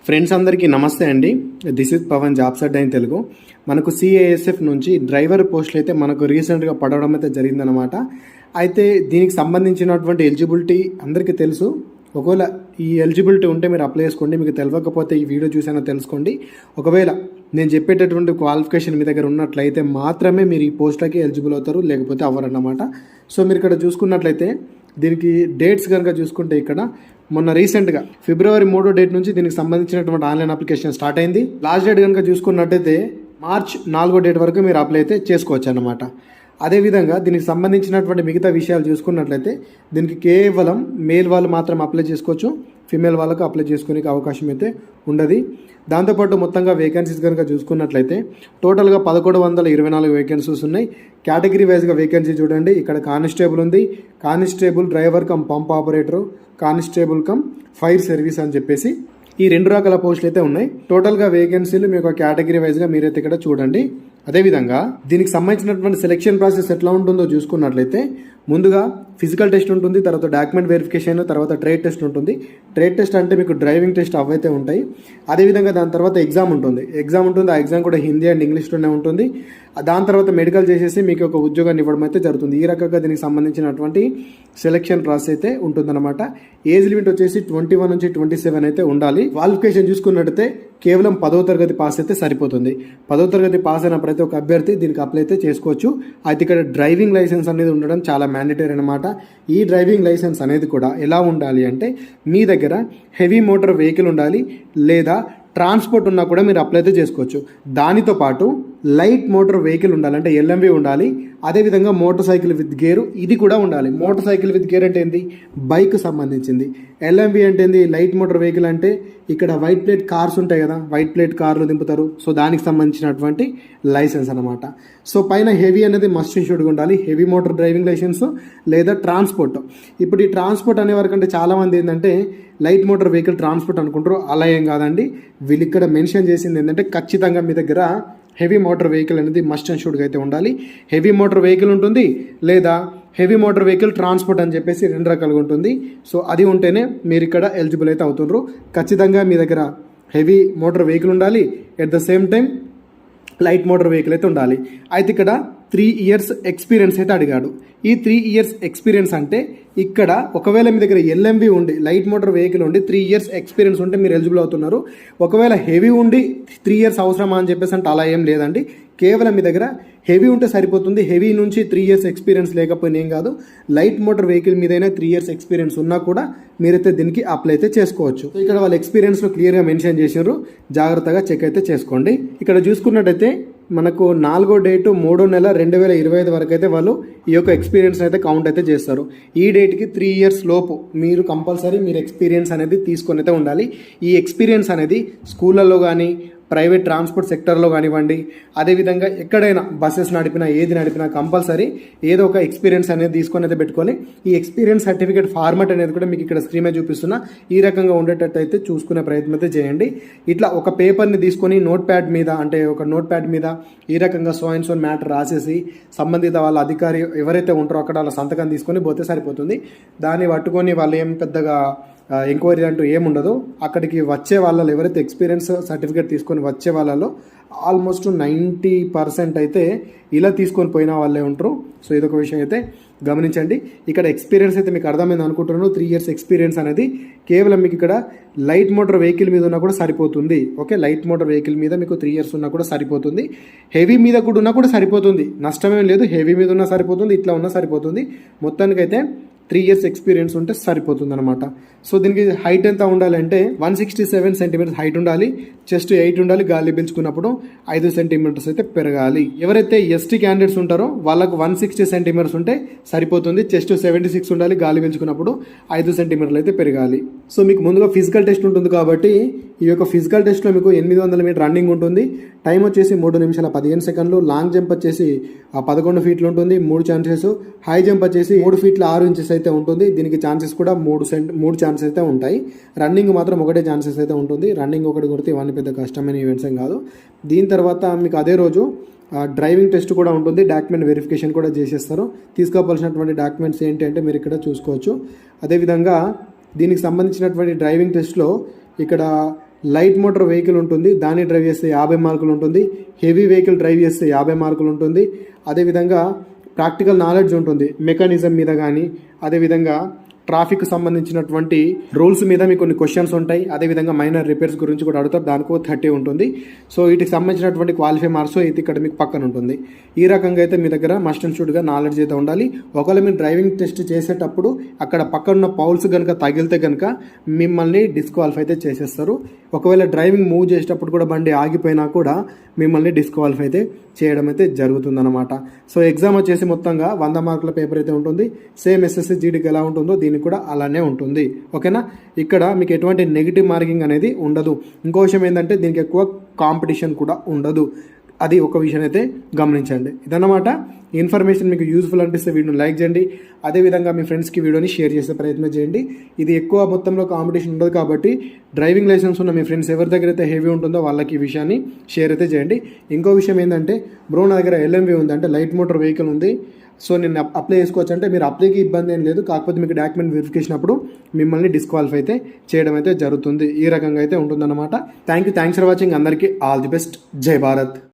Friends అందరికీ నమస్తే అండి. This is Pawan jobs Adda in Telugu. మనకు సిఐఎస్ఎఫ్ నుంచి డ్రైవర్ పోస్టులు అయితే మనకు రీసెంట్గా పడడం అయితే జరిగిందనమాట. అయితే దీనికి సంబంధించినటువంటి ఎలిజిబిలిటీ అందరికీ తెలుసు. ఒకవేళ ఈ ఎలిజిబిలిటీ ఉంటే మీరు అప్లై చేసుకోండి. మీకు తెలియకపోతే ఈ వీడియో చూసైనా తెలుసుకోండి. ఒకవేళ నేను చెప్పేటటువంటి క్వాలిఫికేషన్ మీ దగ్గర ఉన్నట్లయితే మాత్రమే మీరు ఈ పోస్టులకి ఎలిజిబుల్ అవుతారు, లేకపోతే అవ్వరన్నమాట. సో మీరు ఇక్కడ చూసుకున్నట్లయితే దీనికి డేట్స్ కనుక చూసుకుంటే ఇక్కడ మొన్న రీసెంట్గా ఫిబ్రవరి 3 డేట్ నుంచి దీనికి సంబంధించినటువంటి ఆన్లైన్ అప్లికేషన్ స్టార్ట్ అయింది. లాస్ట్ డేట్ కనుక చూసుకున్నట్టయితే మార్చ్ 4 డేట్ వరకు మీరు అప్లై అయితే చేసుకోవచ్చు అన్నమాట. అదేవిధంగా దీనికి సంబంధించినటువంటి మిగతా విషయాలు చూసుకున్నట్లయితే దీనికి కేవలం మేల్ వాళ్ళు మాత్రం అప్లై చేసుకోవచ్చు, ఫీమేల్ వాళ్ళకు అప్లై చేసుకునే అవకాశం అయితే ఉండదు. దాంతోపాటు మొత్తంగా వేకెన్సీస్ కనుక చూసుకున్నట్లయితే టోటల్గా 1124 వేకెన్సీస్ ఉన్నాయి. కేటగిరీ వైజ్గా వేకెన్సీ చూడండి. ఇక్కడ కానిస్టేబుల్ ఉంది, constable driver cum pump operator, constable come fire service అని చెప్పేసి ఈ 2 రకాల పోస్టులు అయితే ఉన్నాయి. టోటల్గా వేకెన్సీలు మీకు కేటగిరీ వైజ్గా మీరైతే ఇక్కడ చూడండి. అదేవిధంగా దీనికి సంబంధించినటువంటి సెలెక్షన్ ప్రాసెస్ ఎట్లా ఉంటుందో చూసుకున్నట్లయితే ముందుగా ఫిజికల్ టెస్ట్ ఉంటుంది, తర్వాత డాక్యుమెంట్ వెరిఫికేషన్, తర్వాత ట్రేడ్ టెస్ట్ ఉంటుంది. ట్రేడ్ టెస్ట్ అంటే మీకు డ్రైవింగ్ టెస్ట్ అవైతే ఉంటాయి. అదేవిధంగా దాని తర్వాత ఎగ్జామ్ ఉంటుంది. ఆ ఎగ్జామ్ కూడా హిందీ అండ్ ఇంగ్లీష్లోనే ఉంటుంది. దాని తర్వాత మెడికల్ చేసేసి మీకు ఒక ఉద్యోగాన్ని ఇవ్వడం అయితే జరుగుతుంది. ఈ రకంగా దీనికి సంబంధించినటువంటి సెలెక్షన్ ప్రాసెస్ అయితే ఉంటుందన్నమాట. ఏజ్ లిమిట్ వచ్చేసి 21 నుంచి 27 అయితే ఉండాలి. క్వాలిఫికేషన్ చూసుకున్నట్టయితే కేవలం 10వ తరగతి పాస్ అయితే సరిపోతుంది. 10వ తరగతి పాస్ అయిన ప్రతి ఒక్క అభ్యర్థి దీనికి అప్లై అయితే చేసుకోవచ్చు. అయితే ఇక్కడ డ్రైవింగ్ లైసెన్స్ అనేది ఉండడం చాలా మ్యాండేటరీ అనమాట. ఈ డ్రైవింగ్ లైసెన్స్ అనేది కూడా ఎలా ఉండాలి అంటే మీ దగ్గర హెవీ మోటార్ వెహికల్ ఉండాలి, లేదా ట్రాన్స్పోర్ట్ ఉన్నా కూడా మీరు అప్లై అయితే చేసుకోవచ్చు. దానితో పాటు లైట్ మోటార్ వెహికల్ ఉండాలి, అంటే ఎల్ఎంవి ఉండాలి. అదేవిధంగా మోటార్ సైకిల్ విత్ గేరు ఇది కూడా ఉండాలి. మోటార్ సైకిల్ విత్ గేర్ అంటే ఏంది, బైక్ సంబంధించింది. ఎల్ఎంవి అంటే ఏంది, లైట్ మోటార్ వెహికల్ అంటే ఇక్కడ వైట్ ప్లేట్ కార్స్ ఉంటాయి కదా, వైట్ ప్లేట్ కార్లు దింపుతారు. సో దానికి సంబంధించినటువంటి లైసెన్స్ అనమాట. సో పైన హెవీ అనేది మస్ట్ ఇన్షూర్డ్గా ఉండాలి, హెవీ మోటార్ డ్రైవింగ్ లైసెన్స్ లేదా ట్రాన్స్పోర్ట్. ఇప్పుడు ఈ ట్రాన్స్పోర్ట్ అనే వరకంటే చాలామంది ఏంటంటే లైట్ మోటార్ వెహికల్ ట్రాన్స్పోర్ట్ అనుకుంటారు. అలా ఏం కాదండి. వీళ్ళు ఇక్కడ మెన్షన్ చేసింది ఏంటంటే ఖచ్చితంగా మీ దగ్గర హెవీ మోటార్ వెహికల్ అనేది మస్ట్ అండ్ షుడ్గా అయితే ఉండాలి. హెవీ మోటార్ వెహికల్ ఉంటుంది, లేదా హెవీ మోటార్ వెహికల్ ట్రాన్స్పోర్ట్ అని చెప్పేసి 2 రకాలుగా ఉంటుంది. సో అది ఉంటేనే మీరు ఇక్కడ ఎలిజిబుల్ అయితే అవుతుండ్రు. ఖచ్చితంగా మీ దగ్గర హెవీ మోటార్ వెహికల్ ఉండాలి, at the same time light motor vehicle అయితే ఉండాలి. అయితే ఇక్కడ 3 ఇయర్స్ ఎక్స్పీరియన్స్ అయితే అడిగాడు. ఈ 3 ఇయర్స్ ఎక్స్పీరియన్స్ అంటే ఇక్కడ ఒకవేళ మీ దగ్గర ఎల్ఎంవి ఉండి లైట్ మోటార్ వెహికల్ ఉండి 3 ఇయర్స్ ఎక్స్పీరియన్స్ ఉంటే మీరు ఎలిజిబుల్ అవుతున్నారు. ఒకవేళ హెవీ ఉండి 3 ఇయర్స్ అవసరమా అని చెప్పేసి అంటే అలా ఏం లేదండి. కేవలం మీ దగ్గర హెవీ ఉంటే సరిపోతుంది. హెవీ నుంచి 3 ఇయర్స్ ఎక్స్పీరియన్స్ లేకపోయినా ఏం కాదు. లైట్ మోటార్ వెహికల్ మీదైనా 3 ఇయర్స్ ఎక్స్పీరియన్స్ ఉన్నా కూడా మీరైతే దీనికి అప్లై అయితే చేసుకోవచ్చు. ఇక్కడ వాళ్ళ ఎక్స్పీరియన్స్లో క్లియర్గా మెన్షన్ చేశారు, జాగ్రత్తగా చెక్ అయితే చేసుకోండి. ఇక్కడ చూసుకున్నట్టయితే మనకు 4వ డేటు 3వ నెల 2025 వరకు అయితే వాళ్ళు ఈ యొక్క ఎక్స్పీరియన్స్ అయితే కౌంట్ అయితే చేస్తారు. ఈ డేట్కి 3 ఇయర్స్ లోపు మీరు కంపల్సరీ మీరు ఎక్స్పీరియన్స్ అనేది తీసుకొని అయితే ఉండాలి. ఈ ఎక్స్పీరియన్స్ అనేది స్కూళ్ళల్లో కానీ ప్రైవేట్ ట్రాన్స్పోర్ట్ సెక్టర్లో కానివ్వండి, అదేవిధంగా ఎక్కడైనా బస్సెస్ నడిపినా ఏది నడిపినా కంపల్సరీ ఏదో ఒక ఎక్స్పీరియన్స్ అనేది తీసుకొని అయితే పెట్టుకొని ఈ ఎక్స్పీరియన్స్ సర్టిఫికేట్ ఫార్మాట్ అనేది కూడా మీకు ఇక్కడ స్క్రీన్ మీద చూపిస్తున్నా. ఈ రకంగా ఉండేటట్టు అయితే చూసుకునే ప్రయత్నం అయితే చేయండి. ఇట్లా ఒక పేపర్ని తీసుకొని నోట్ ప్యాడ్ మీద, అంటే ఒక నోట్ ప్యాడ్ మీద ఈ రకంగా సో అండ్ సో మ్యాటర్ రాసేసి సంబంధిత వాళ్ళ అధికారి ఎవరైతే ఉంటారో అక్కడ వాళ్ళ సంతకం తీసుకొని పోతే సరిపోతుంది. దాన్ని పట్టుకొని వాళ్ళు ఏం పెద్దగా ఎంక్వైరీ అంటూ ఏముండదు. అక్కడికి వచ్చే వాళ్ళలో ఎవరైతే ఎక్స్పీరియన్స్ సర్టిఫికేట్ తీసుకొని వచ్చే వాళ్ళలో ఆల్మోస్ట్ 90% అయితే ఇలా తీసుకొని పోయిన వాళ్ళే ఉంటారు. సో ఇదొక విషయం అయితే గమనించండి. ఇక్కడ ఎక్స్పీరియన్స్ అయితే మీకు అర్థమైంది అనుకుంటున్నాను. 3 ఇయర్స్ ఎక్స్పీరియన్స్ అనేది కేవలం మీకు ఇక్కడ లైట్ మోటార్ వెహికల్ మీద ఉన్నా కూడా సరిపోతుంది. ఓకే, లైట్ మోటార్ వెహికల్ మీద మీకు 3 ఇయర్స్ ఉన్నా కూడా సరిపోతుంది. హెవీ మీద కూడా ఉన్నా కూడా సరిపోతుంది, నష్టమేం లేదు. హెవీ మీద ఉన్నా సరిపోతుంది, ఇట్లా ఉన్నా సరిపోతుంది. మొత్తానికైతే 3 ఇయర్స్ ఎక్స్పీరియన్స్ ఉంటే సరిపోతుంది అనమాట. సో దీనికి హైట్ ఎంత ఉండాలంటే 167 సెంటీమీటర్స్ హైట్ ఉండాలి, చెస్ట్ 8 ఉండాలి, గాలి పీల్చుకున్నప్పుడు 5 సెంటీమీటర్స్ అయితే పెరగాలి. ఎవరైతే ఎస్టీ క్యాండిడేట్స్ ఉంటారో వాళ్ళకు 160 సెంటీమీటర్స్ ఉంటే సరిపోతుంది. చెస్ట్ 76 ఉండాలి, గాలి పీల్చుకున్నప్పుడు 5 సెంటీమీటర్లు అయితే పెరగాలి. సో మీకు ముందుగా ఫిజికల్ టెస్ట్ ఉంటుంది కాబట్టి ఈ యొక్క ఫిజికల్ టెస్ట్లో మీకు 800 మీటర్ రన్నింగ్ ఉంటుంది. టైం వచ్చేసి 3 నిమిషాల 15 సెకండ్లు. లాంగ్ జంప్ వచ్చేసి 11 ఫీట్లు ఉంటుంది, 3 ఛాన్సెస్. హై జంప్ వచ్చేసి 3 ఫీట్ల 6 ఇంచెస్ అయితే ఉంటుంది. దీనికి ఛాన్సెస్ కూడా 3 ఛాన్సెస్ అయితే ఉంటాయి. రన్నింగ్ మాత్రం ఒకటే ఛాన్సెస్ అయితే ఉంటుంది. రన్నింగ్ ఒకటి కొడితే ఇవన్నీ పెద్ద కష్టమైన ఈవెంట్స్ ఏం కాదు. దీని తర్వాత మీకు అదే రోజు డ్రైవింగ్ టెస్ట్ కూడా ఉంటుంది, డాక్యుమెంట్ వెరిఫికేషన్ కూడా చేసేస్తారు. తీసుకోవాల్సినటువంటి డాక్యుమెంట్స్ ఏంటి అంటే మీరు ఇక్కడ చూసుకోవచ్చు. అదేవిధంగా దీనికి సంబంధించినటువంటి డ్రైవింగ్ టెస్ట్లో ఇక్కడ లైట్ మోటార్ వెహికల్ ఉంటుంది, దాన్ని డ్రైవ్ చేస్తే 50 మార్కులు ఉంటుంది. హెవీ వెహికల్ డ్రైవ్ చేస్తే 50 మార్కులు ఉంటుంది. అదేవిధంగా ప్రాక్టికల్ నాలెడ్జ్ ఉంటుంది మెకానిజం మీద కానీ, అదేవిధంగా ట్రాఫిక్ సంబంధించినటువంటి రూల్స్ మీద మీకు కొన్ని క్వశ్చన్స్ ఉంటాయి. అదేవిధంగా మైనర్ రిపేర్స్ గురించి కూడా అడుగుతారు, దానికో 30 ఉంటుంది. సో వీటికి సంబంధించినటువంటి క్వాలిఫై మార్క్స్ అయితే ఇక్కడ మీకు పక్కన ఉంటుంది. ఈ రకంగా అయితే మీ దగ్గర మస్ట్ అండ్ షుడ్గా నాలెడ్జ్ అయితే ఉండాలి. ఒకవేళ మీరు డ్రైవింగ్ టెస్ట్ చేసేటప్పుడు అక్కడ పక్కన ఉన్న పౌల్స్ కనుక తగిలితే కనుక మిమ్మల్ని డిస్క్వాలిఫై అయితే చేసేస్తారు. ఒకవేళ డ్రైవింగ్ మూవ్ చేసేటప్పుడు కూడా బండి ఆగిపోయినా కూడా మిమ్మల్ని డిస్క్వాలిఫై అయితే చేయడం అయితే జరుగుతుందన్నమాట. సో ఎగ్జామ్ వచ్చేసి మొత్తంగా 100 మార్కుల పేపర్ అయితే ఉంటుంది. సేమ్ ఎస్ఎస్సి జీడీకి ఎలా ఉంటుందో దీనికి కూడా అలానే ఉంటుంది. ఓకేనా, ఇక్కడ మీకు ఎటువంటి నెగిటివ్ మార్కింగ్ అనేది ఉండదు. ఇంకో విషయం ఏంటంటే దీనికి ఎక్కువ కాంపిటీషన్ కూడా ఉండదు. అది ఒక విషయం అయితే గమనించండి. ఇదన్నమాట ఇన్ఫర్మేషన్ మీకు యూస్ఫుల్ అనిపిస్తే వీడియోని లైక్ చేయండి. అదేవిధంగా మీ ఫ్రెండ్స్కి వీడియోని షేర్ చేసే ప్రయత్నం చేయండి. ఇది ఎక్కువ మొత్తంలో కాంపిటీషన్ ఉండదు కాబట్టి డ్రైవింగ్ లైసెన్స్ ఉన్న మీ ఫ్రెండ్స్ ఎవరి దగ్గర అయితే హెవీ ఉంటుందో వాళ్ళకి ఈ విషయాన్ని షేర్ అయితే చేయండి. ఇంకో విషయం ఏంటంటే బ్రో నా దగ్గర ఎల్ఎంవి ఉంది, అంటే లైట్ మోటార్ వెహికల్ ఉంది, సో నేను అప్లై చేసుకోవచ్చు అంటే మీరు అప్లైకి ఇబ్బంది ఏం లేదు. కాకపోతే మీకు డాక్యుమెంట్ వెరిఫికేషన్ అప్పుడు మిమ్మల్ని డిస్క్వాలిఫై అయితే చేయడం అయితే జరుగుతుంది. ఈ రకంగా అయితే ఉంటుందన్నమాట. Thanks for watching. అందరికీ ఆల్ ది బెస్ట్. జై భారత్.